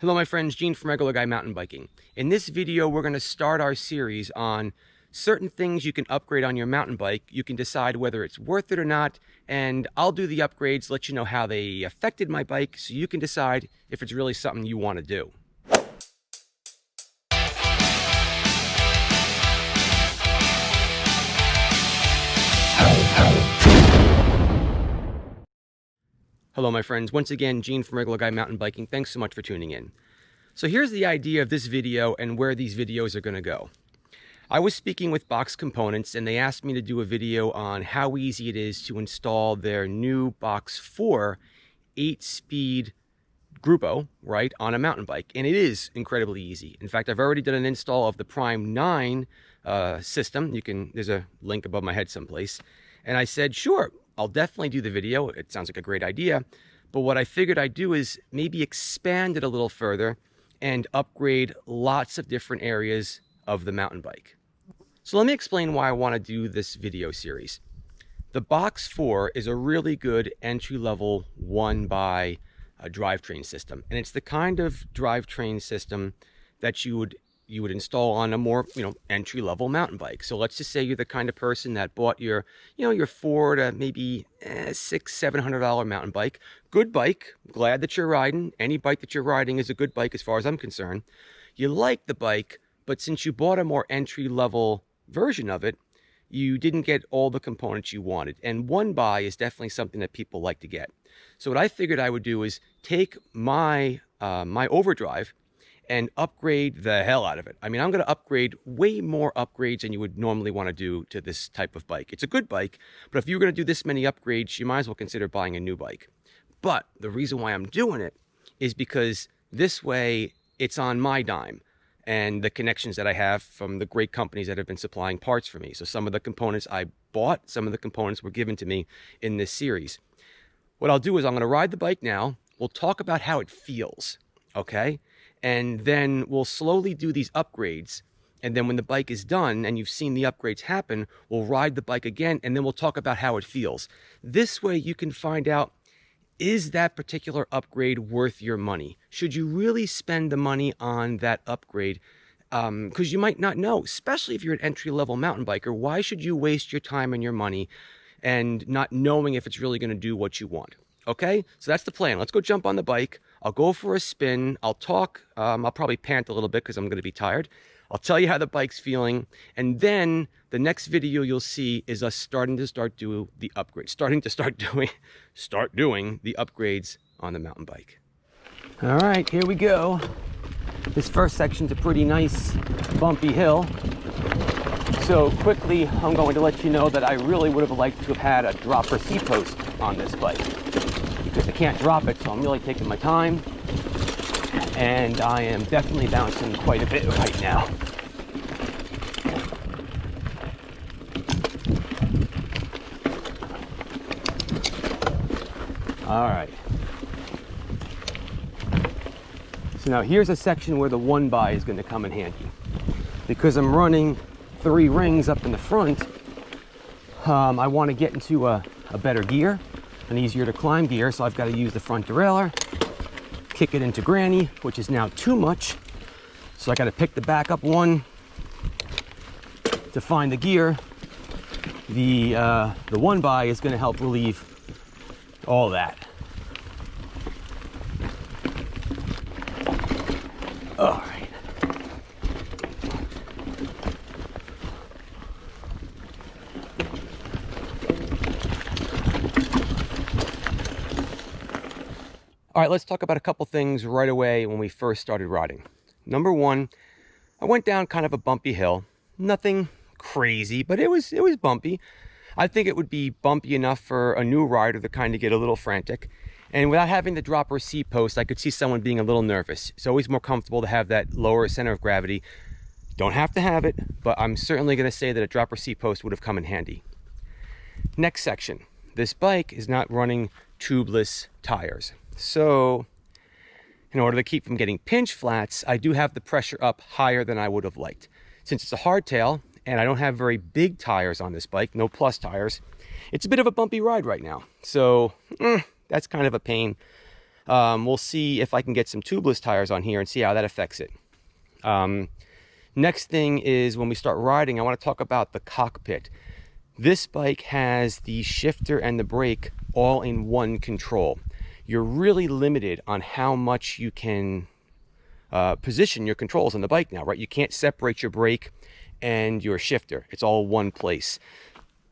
Hello my friends, Gene from Regular Guy Mountain Biking. In this video we're going to start our series on certain things you can upgrade on your mountain bike. You can decide whether it's worth it or not, and I'll do the upgrades, let you know how they affected my bike so you can decide if it's really something you want to do. Hello my friends, once again Gene from Regular Guy Mountain Biking. Thanks so much for tuning in. So here's the idea of this video and where these videos are going to go. I was speaking with Box Components and they asked me to do a video on how easy it is to install their new Box 4 8-speed Grupo, right, on a mountain bike. And it is incredibly easy. In fact, I've already done an install of the Prime 9 system. There's a link above my head someplace. And I said, sure, I'll definitely do the video. It sounds like a great idea. But what I figured I'd do is maybe expand it a little further and upgrade lots of different areas of the mountain bike. So let me explain why I want to do this video series. The Box 4 is a really good entry-level one-by drivetrain system. And it's the kind of drivetrain system that you would install on a more, entry-level mountain bike. So let's just say you're the kind of person that bought your Ford, maybe $600-700 mountain bike. Good bike, glad that you're riding. Any bike that you're riding is a good bike as far as I'm concerned. You like the bike, but since you bought a more entry-level version of it, you didn't get all the components you wanted. And one buy is definitely something that people like to get. So what I figured I would do is take my overdrive and upgrade the hell out of it. I mean, I'm going to upgrade way more upgrades than you would normally want to do to this type of bike. It's a good bike, but if you're going to do this many upgrades, you might as well consider buying a new bike. But the reason why I'm doing it is because this way it's on my dime and the connections that I have from the great companies that have been supplying parts for me. So some of the components I bought, some of the components were given to me in this series. What I'll do is I'm going to ride the bike now. We'll talk about how it feels, okay? And then we'll slowly do these upgrades. And then when the bike is done and you've seen the upgrades happen, we'll ride the bike again and then we'll talk about how it feels. This way you can find out, is that particular upgrade worth your money? Should you really spend the money on that upgrade? Because you might not know, especially if you're an entry-level mountain biker, why should you waste your time and your money and not knowing if it's really going to do what you want? Okay, so that's the plan. Let's go jump on the bike. I'll go for a spin. I'll talk. I'll probably pant a little bit because I'm going to be tired. I'll tell you how the bike's feeling. And then the next video you'll see is us starting doing the upgrades. Start doing the upgrades on the mountain bike. All right, here we go. This first section's a pretty nice bumpy hill. So quickly, I'm going to let you know that I really would have liked to have had a dropper seat post on this bike, because I can't drop it, so I'm really taking my time, and I am definitely bouncing quite a bit right now. All right. So now here's a section where the one by is going to come in handy. Because I'm running 3 rings up in the front, I want to get into a better gear, an easier to climb gear, so I've got to use the front derailleur, kick it into granny, which is now too much, so I got to pick the backup one to find the gear. The one by is going to help relieve all that. All right. All right, let's talk about a couple things right away when we first started riding. Number one, I went down kind of a bumpy hill. Nothing crazy, but it was bumpy. I think it would be bumpy enough for a new rider to kind of get a little frantic. And without having the dropper seat post, I could see someone being a little nervous. It's always more comfortable to have that lower center of gravity. Don't have to have it, but I'm certainly going to say that a dropper seat post would have come in handy. Next section. This bike is not running tubeless tires. So in order to keep from getting pinch flats, I do have the pressure up higher than I would have liked. Since it's a hardtail and I don't have very big tires on this bike, no plus tires, it's a bit of a bumpy ride right now. So that's kind of a pain. We'll see if I can get some tubeless tires on here and see how that affects it. Next thing is when we start riding, I want to talk about the cockpit. This bike has the shifter and the brake all in one control. You're really limited on how much you can position your controls on the bike now, right? You can't separate your brake and your shifter. It's all one place.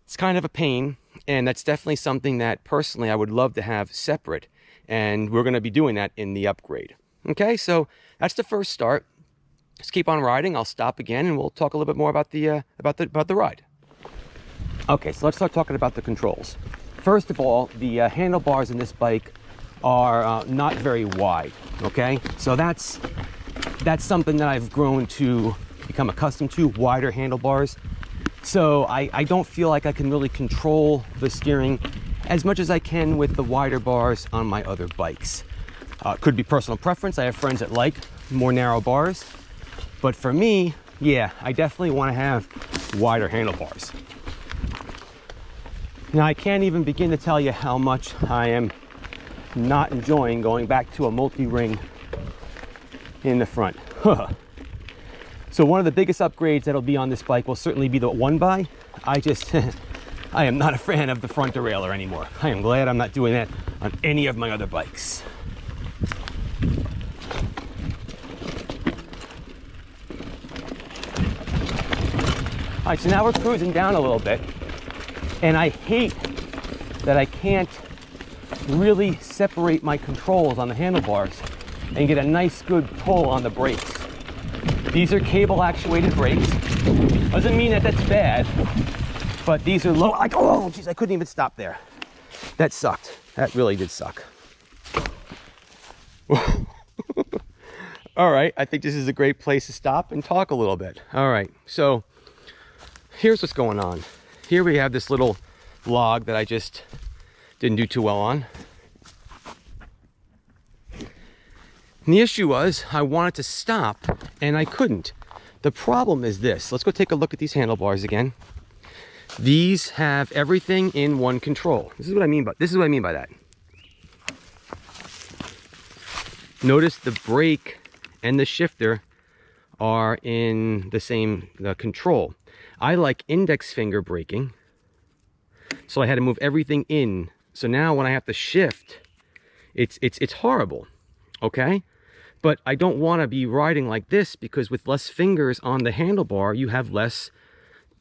It's kind of a pain, and that's definitely something that personally I would love to have separate, and we're going to be doing that in the upgrade. Okay, so that's the first start. Just keep on riding. I'll stop again and we'll talk a little bit more about the ride. Okay, so let's start talking about the controls. First of all, the handlebars in this bike are not very wide. Okay, so that's something that I've grown to become accustomed to, wider handlebars. So I don't feel like I can really control the steering as much as I can with the wider bars on my other bikes. Could be personal preference. I have friends that like more narrow bars. But for me, yeah, I definitely want to have wider handlebars. Now, I can't even begin to tell you how much I am not enjoying going back to a multi-ring in the front. So one of the biggest upgrades that'll be on this bike will certainly be the one-by. I am not a fan of the front derailleur anymore. I am glad I'm not doing that on any of my other bikes. All right, so now we're cruising down a little bit, and I hate that I can't really separate my controls on the handlebars and get a nice good pull on the brakes. These are cable actuated brakes. Doesn't mean that that's bad, but these are low, like, oh geez, I couldn't even stop there. That sucked. That really did suck. All right, I think this is a great place to stop and talk a little bit. All right, so here's what's going on. Here we have this little log that I just didn't do too well on. And the issue was I wanted to stop and I couldn't. The problem is this. Let's go take a look at these handlebars again. These have everything in one control. This is what I mean by that. Notice the brake and the shifter are in the same control. I like index finger braking, so I had to move everything in. So now when I have to shift, it's horrible, okay? But I don't want to be riding like this because with less fingers on the handlebar, you have less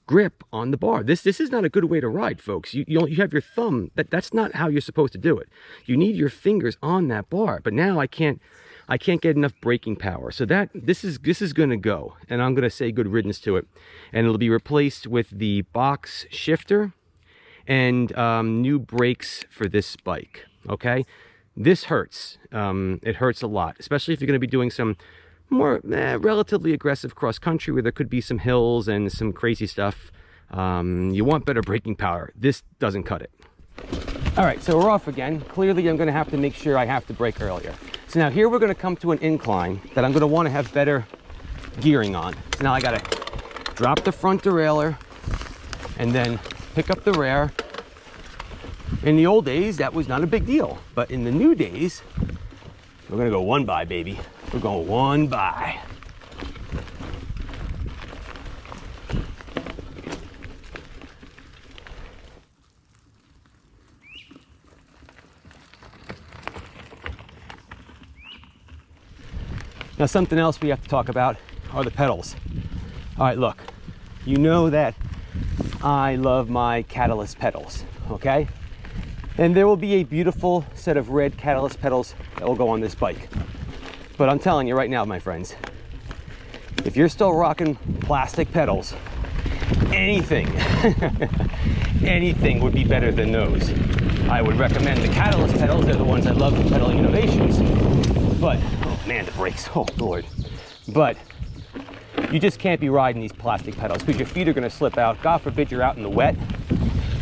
grip on the bar. This is not a good way to ride, folks. You have your thumb. That's not how you're supposed to do it. You need your fingers on that bar. But now I can't get enough braking power. So this is going to go, and I'm going to say good riddance to it. And it'll be replaced with the box shifter and new brakes for this bike, okay? This hurts. It hurts a lot, especially if you're going to be doing some more relatively aggressive cross country where there could be some hills and some crazy stuff. You want better braking power. This doesn't cut it. All right, so we're off again. Clearly, I'm going to have to make sure I have to brake earlier. So now here we're going to come to an incline that I'm going to want to have better gearing on. So now I got to drop the front derailleur and then pick up the rear. In the old days, that was not a big deal. But in the new days, we're going to go one by, baby. We're going one by. Now, something else we have to talk about are the pedals. All right, look, you know that I love my Catalyst pedals, okay? And there will be a beautiful set of red Catalyst pedals that will go on this bike. But I'm telling you right now, my friends, if you're still rocking plastic pedals, anything, anything would be better than those. I would recommend the Catalyst pedals. They're the ones I love from Pedaling Innovations. But, oh man, the brakes, oh Lord. But you just can't be riding these plastic pedals because your feet are gonna slip out. God forbid you're out in the wet,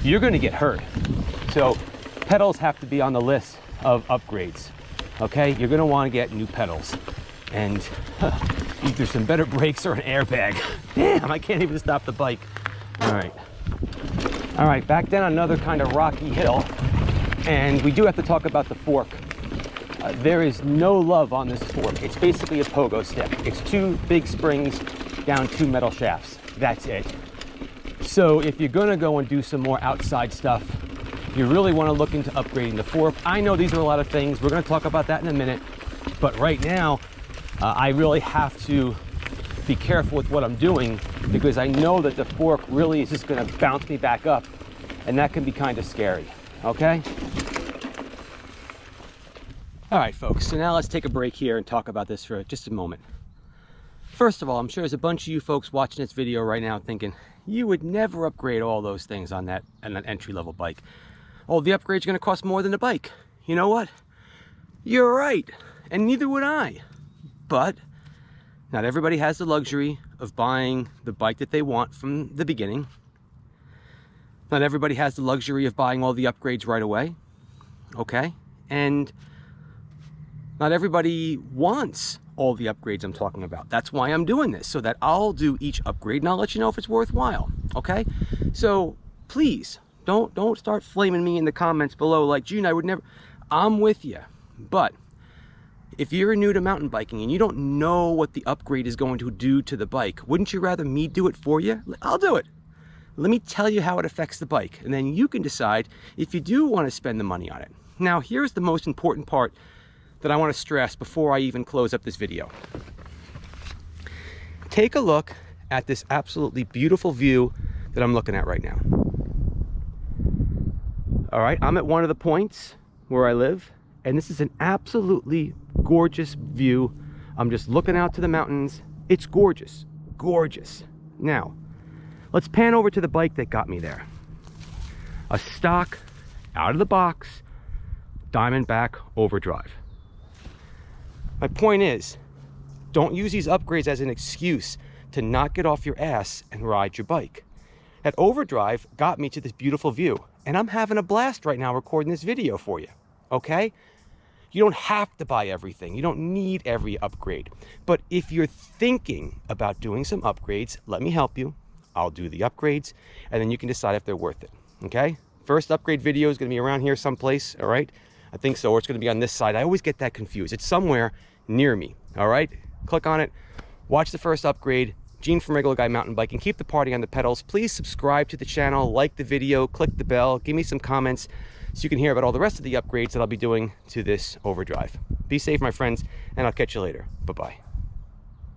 you're gonna get hurt. So pedals have to be on the list of upgrades, okay? You're gonna wanna get new pedals and either some better brakes or an airbag. Damn, I can't even stop the bike. All right, back down another kind of rocky hill. And we do have to talk about the fork. there is no love on this fork. It's basically a pogo stick. It's 2 big springs down 2 metal shafts. That's it. So if you're gonna go and do some more outside stuff, you really want to look into upgrading the fork. I know these are a lot of things. We're gonna talk about that in a minute. But right now, I really have to be careful with what I'm doing because I know that the fork really is just gonna bounce me back up, and that can be kind of scary, okay? All right, folks, so now let's take a break here and talk about this for just a moment. First of all, I'm sure there's a bunch of you folks watching this video right now thinking, you would never upgrade all those things on that entry-level bike. Oh, the upgrade's gonna cost more than the bike. You know what? You're right, and neither would I. But not everybody has the luxury of buying the bike that they want from the beginning. Not everybody has the luxury of buying all the upgrades right away, okay? And not everybody wants all the upgrades I'm talking about. That's why I'm doing this, so that I'll do each upgrade and I'll let you know if it's worthwhile, okay? So please, don't start flaming me in the comments below like, Gene, I would never. I'm with you, but if you're new to mountain biking and you don't know what the upgrade is going to do to the bike, wouldn't you rather me do it for you? I'll do it. Let me tell you how it affects the bike, and then you can decide if you do want to spend the money on it. Now, here's the most important part that I want to stress before I even close up this video. Take a look at this absolutely beautiful view that I'm looking at right now. All right, I'm at one of the points where I live, and this is an absolutely gorgeous view. I'm just looking out to the mountains. It's gorgeous, gorgeous. Now, let's pan over to the bike that got me there. A stock, out of the box, Diamondback overdrive. My point is, don't use these upgrades as an excuse to not get off your ass and ride your bike. That overdrive got me to this beautiful view, and I'm having a blast right now recording this video for you, okay? You don't have to buy everything. You don't need every upgrade. But if you're thinking about doing some upgrades, let me help you. I'll do the upgrades, and then you can decide if they're worth it, okay? First upgrade video is gonna be around here someplace, all right? I think so, or it's gonna be on this side. I always get that confused. It's somewhere near me, all right? Click on it, watch the first upgrade. Gene from Regular Guy Mountain Biking. Keep the party on the pedals. Please subscribe to the channel, like the video, click the bell, give me some comments so you can hear about all the rest of the upgrades that I'll be doing to this overdrive. Be safe, my friends, and I'll catch you later. Bye-bye.